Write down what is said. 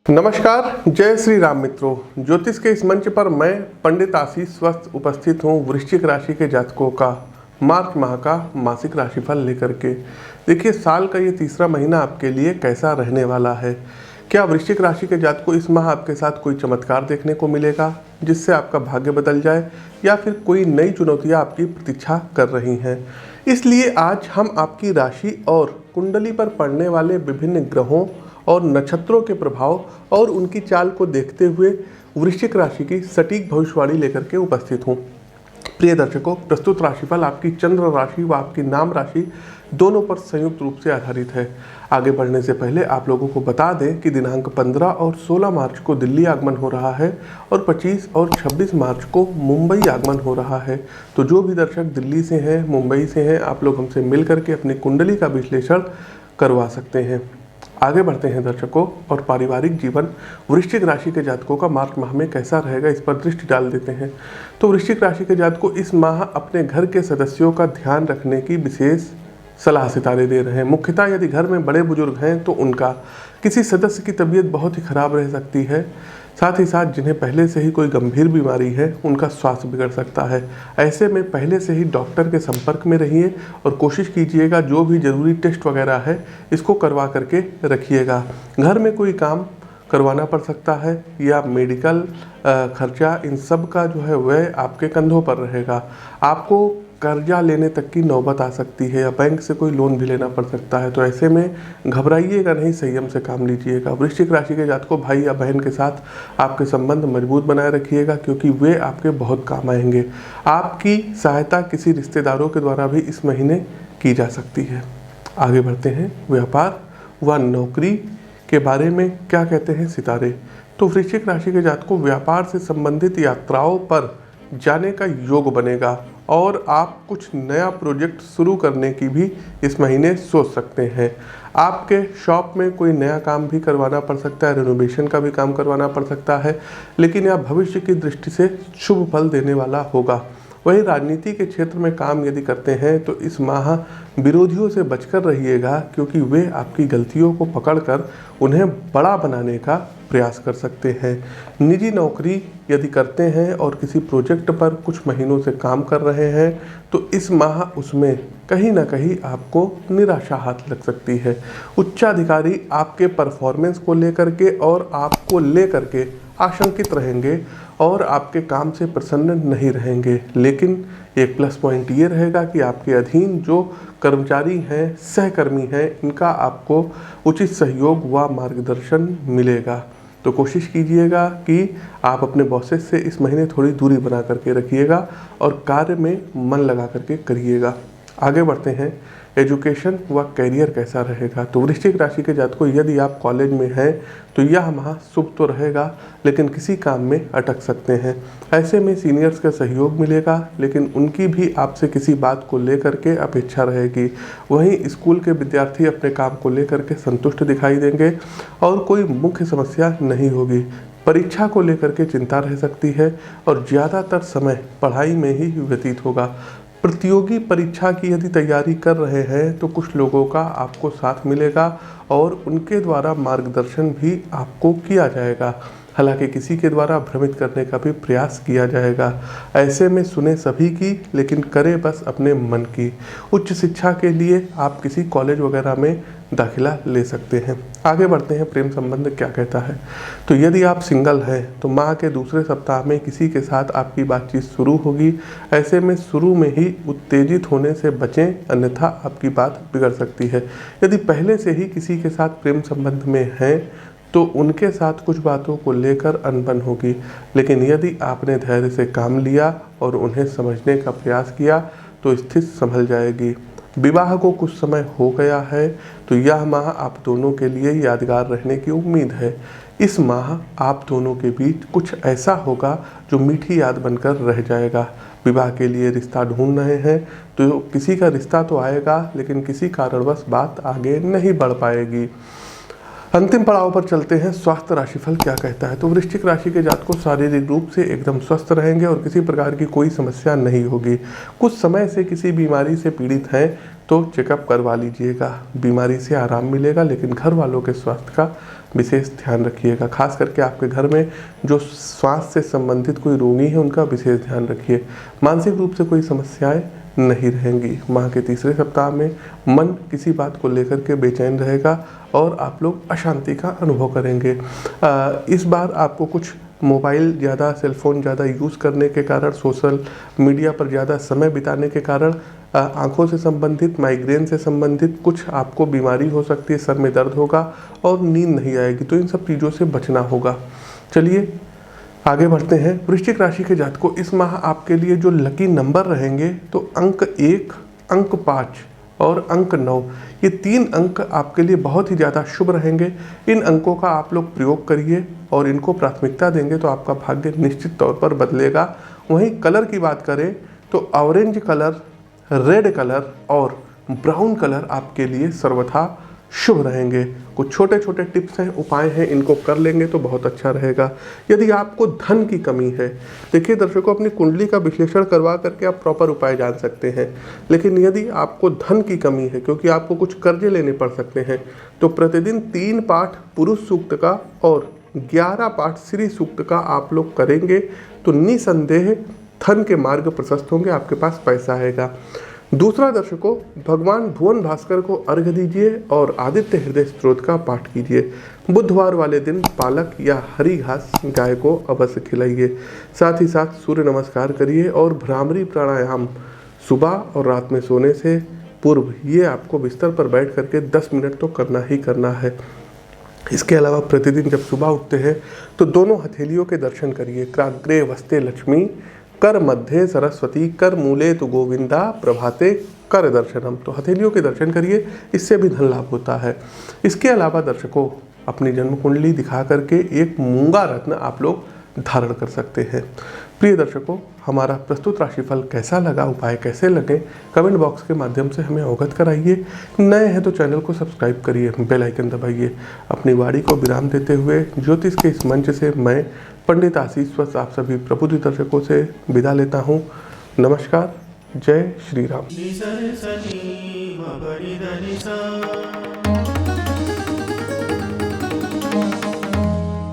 नमस्कार, जय श्री राम मित्रों। ज्योतिष के इस मंच पर मैं पंडित आशीष स्वस्थ उपस्थित हूँ वृश्चिक राशि के जातकों का मार्च माह का मासिक राशिफल लेकर के। देखिए, साल का ये तीसरा महीना आपके लिए कैसा रहने वाला है। क्या वृश्चिक राशि के जातकों इस माह आपके साथ कोई चमत्कार देखने को मिलेगा जिससे आपका भाग्य बदल जाए, या फिर कोई नई चुनौतियाँ आपकी प्रतीक्षा कर रही हैं। इसलिए आज हम आपकी राशि और कुंडली पर पड़ने वाले विभिन्न ग्रहों और नक्षत्रों के प्रभाव और उनकी चाल को देखते हुए वृश्चिक राशि की सटीक भविष्यवाणी लेकर के उपस्थित हूँ। प्रिय दर्शकों, प्रस्तुत राशिफल आपकी चंद्र राशि व आपकी नाम राशि दोनों पर संयुक्त रूप से आधारित है। आगे बढ़ने से पहले आप लोगों को बता दें कि दिनांक 15 और 16 मार्च को दिल्ली आगमन हो रहा है और 25 और 26 मार्च को मुंबई आगमन हो रहा है। तो जो भी दर्शक दिल्ली से हैं, मुंबई से हैं, आप लोग हमसे मिल करके अपनी कुंडली का विश्लेषण करवा सकते हैं। आगे बढ़ते हैं दर्शकों, और पारिवारिक जीवन वृश्चिक राशि के जातकों का मार्च माह में कैसा रहेगा इस पर दृष्टि डाल देते हैं। तो वृश्चिक राशि के जातकों इस माह अपने घर के सदस्यों का ध्यान रखने की विशेष सलाह सितारे दे रहे हैं। मुख्यतः यदि घर में बड़े बुजुर्ग हैं तो उनका किसी सदस्य की तबीयत बहुत ही खराब रह सकती है। साथ ही साथ जिन्हें पहले से ही कोई गंभीर बीमारी है उनका स्वास्थ्य बिगड़ सकता है। ऐसे में पहले से ही डॉक्टर के संपर्क में रहिए और कोशिश कीजिएगा जो भी ज़रूरी टेस्ट वगैरह है इसको करवा करके रखिएगा। घर में कोई काम करवाना पड़ सकता है या मेडिकल खर्चा, इन सब का जो है वह आपके कंधों पर रहेगा। आपको कर्जा लेने तक की नौबत आ सकती है या बैंक से कोई लोन भी लेना पड़ सकता है। तो ऐसे में घबराइएगा नहीं, संयम से काम लीजिएगा। वृश्चिक राशि के जातकों भाई या बहन के साथ आपके संबंध मजबूत बनाए रखिएगा क्योंकि वे आपके बहुत काम आएंगे। आपकी सहायता किसी रिश्तेदारों के द्वारा भी इस महीने की जा सकती है। आगे बढ़ते हैं, व्यापार व नौकरी के बारे में क्या कहते हैं सितारे। तो वृश्चिक राशि के जातकों व्यापार से संबंधित यात्राओं पर जाने का योग बनेगा और आप कुछ नया प्रोजेक्ट शुरू करने की भी इस महीने सोच सकते हैं। आपके शॉप में कोई नया काम भी करवाना पड़ सकता है, रेनोवेशन का भी काम करवाना पड़ सकता है, लेकिन यह भविष्य की दृष्टि से शुभ फल देने वाला होगा। वहीं राजनीति के क्षेत्र में काम यदि करते हैं तो इस माह विरोधियों से बचकर रहिएगा क्योंकि वे आपकी गलतियों को पकड़कर उन्हें बड़ा बनाने का प्रयास कर सकते हैं। निजी नौकरी यदि करते हैं और किसी प्रोजेक्ट पर कुछ महीनों से काम कर रहे हैं तो इस माह उसमें कहीं ना कहीं आपको निराशा हाथ लग सकती है। उच्चाधिकारी आपके परफॉर्मेंस को लेकर के और आपको लेकर के आशंकित रहेंगे और आपके काम से प्रसन्न नहीं रहेंगे। लेकिन एक प्लस पॉइंट ये रहेगा कि आपके अधीन जो कर्मचारी हैं, सहकर्मी हैं, इनका आपको उचित सहयोग व मार्गदर्शन मिलेगा। तो कोशिश कीजिएगा कि आप अपने बॉसेस से इस महीने थोड़ी दूरी बना करके रखिएगा और कार्य में मन लगा करके करिएगा। आगे बढ़ते हैं, एजुकेशन व करियर कैसा रहेगा। तो वृश्चिक राशि के जातकों यदि आप कॉलेज में हैं तो यह माह शुभ तो रहेगा लेकिन किसी काम में अटक सकते हैं। ऐसे में सीनियर्स का सहयोग मिलेगा लेकिन उनकी भी आपसे किसी बात को लेकर के अपेक्षा रहेगी। वहीं स्कूल के विद्यार्थी अपने काम को लेकर के संतुष्ट दिखाई देंगे और कोई मुख्य समस्या नहीं होगी। परीक्षा को लेकर के चिंता रह सकती है और ज़्यादातर समय पढ़ाई में ही व्यतीत होगा। प्रतियोगी परीक्षा की यदि तैयारी कर रहे हैं तो कुछ लोगों का आपको साथ मिलेगा और उनके द्वारा मार्गदर्शन भी आपको किया जाएगा। हालांकि किसी के द्वारा भ्रमित करने का भी प्रयास किया जाएगा। ऐसे में सुने सभी की लेकिन करें बस अपने मन की। उच्च शिक्षा के लिए आप किसी कॉलेज वगैरह में दाखिला ले सकते हैं। आगे बढ़ते हैं, प्रेम संबंध क्या कहता है। तो यदि आप सिंगल हैं तो माह के दूसरे सप्ताह में किसी के साथ आपकी बातचीत शुरू होगी। ऐसे में शुरू में ही उत्तेजित होने से बचें, अन्यथा आपकी बात बिगड़ सकती है। यदि पहले से ही किसी के साथ प्रेम संबंध में हैं तो उनके साथ कुछ बातों को लेकर अनबन होगी, लेकिन यदि आपने धैर्य से काम लिया और उन्हें समझने का प्रयास किया तो स्थिति संभल जाएगी। विवाह को कुछ समय हो गया है तो यह माह आप दोनों के लिए यादगार रहने की उम्मीद है। इस माह आप दोनों के बीच कुछ ऐसा होगा जो मीठी याद बनकर रह जाएगा। विवाह के लिए रिश्ता ढूंढ रहे हैं तो किसी का रिश्ता तो आएगा लेकिन किसी कारणवश बात आगे नहीं बढ़ पाएगी। अंतिम पड़ाव पर चलते हैं, स्वास्थ्य राशिफल क्या कहता है। तो वृश्चिक राशि के जातकों शारीरिक रूप से एकदम स्वस्थ रहेंगे और किसी प्रकार की कोई समस्या नहीं होगी। कुछ समय से किसी बीमारी से पीड़ित हैं तो चेकअप करवा लीजिएगा, बीमारी से आराम मिलेगा। लेकिन घर वालों के स्वास्थ्य का विशेष ध्यान रखिएगा, खास करके आपके घर में जो स्वास्थ्य से संबंधित कोई रोगी है उनका विशेष ध्यान रखिए। मानसिक रूप से कोई समस्याएं नहीं रहेंगी। माह के तीसरे सप्ताह में मन किसी बात को लेकर के बेचैन रहेगा और आप लोग अशांति का अनुभव करेंगे। इस बार आपको कुछ मोबाइल ज़्यादा, सेलफोन ज़्यादा यूज़ करने के कारण, सोशल मीडिया पर ज़्यादा समय बिताने के कारण आँखों से संबंधित, माइग्रेन से संबंधित कुछ आपको बीमारी हो सकती है, सर में दर्द होगा और नींद नहीं आएगी। तो इन सब चीज़ों से बचना होगा। चलिए आगे बढ़ते हैं। वृश्चिक राशि के जातकों, इस माह आपके लिए जो लकी नंबर रहेंगे तो अंक 1, अंक 5 और अंक 9, ये 3 अंक आपके लिए बहुत ही ज़्यादा शुभ रहेंगे। इन अंकों का आप लोग प्रयोग करिए और इनको प्राथमिकता देंगे तो आपका भाग्य निश्चित तौर पर बदलेगा। वहीं कलर की बात करें तो ऑरेंज कलर, रेड कलर और ब्राउन कलर आपके लिए सर्वथा शुभ रहेंगे। कुछ छोटे छोटे टिप्स हैं, उपाय हैं, इनको कर लेंगे तो बहुत अच्छा रहेगा। यदि आपको धन की कमी है, देखिए दर्शकों, अपनी कुंडली का विश्लेषण करवा करके आप प्रॉपर उपाय जान सकते हैं। लेकिन यदि आपको धन की कमी है, क्योंकि आपको कुछ कर्जे लेने पड़ सकते हैं, तो प्रतिदिन 3 पाठ पुरुष सूक्त का और 11 पाठ श्री सूक्त का आप लोग करेंगे तो निसंदेह धन के मार्ग प्रशस्त होंगे, आपके पास पैसा आएगा। दूसरा दर्शकों, भगवान भुवन भास्कर को अर्घ्य दीजिए और आदित्य हृदय स्तोत्र का पाठ कीजिए। बुधवार वाले दिन पालक या हरी घास गाय को अवश्य खिलाइए। साथ ही साथ सूर्य नमस्कार करिए और भ्रामरी प्राणायाम सुबह और रात में सोने से पूर्व ये आपको बिस्तर पर बैठ करके 10 मिनट तो करना ही करना है। इसके अलावा प्रतिदिन जब सुबह उठते हैं तो दोनों हथेलियों के दर्शन करिए। क्राग्रे वस्ते लक्ष्मी, कर मध्य सरस्वती, कर मूले तो गोविंदा, प्रभाते कर दर्शनम। तो हथेलियों के दर्शन करिए, इससे भी धन लाभ होता है। इसके अलावा दर्शकों, अपनी जन्म कुंडली दिखा करके एक मूंगा रत्न आप लोग धारण कर सकते हैं। प्रिय दर्शकों, हमारा प्रस्तुत राशिफल कैसा लगा, उपाय कैसे लगे, कमेंट बॉक्स के माध्यम से हमें अवगत कराइए। नए हैं तो चैनल को सब्सक्राइब करिए, बेल आइकन दबाइए। अपनी वाणी को विराम देते हुए ज्योतिष के इस मंच से मैं पंडित आशीष वत्स आप सभी प्रबुद्ध दर्शकों से विदा लेता हूँ। नमस्कार, जय श्री राम।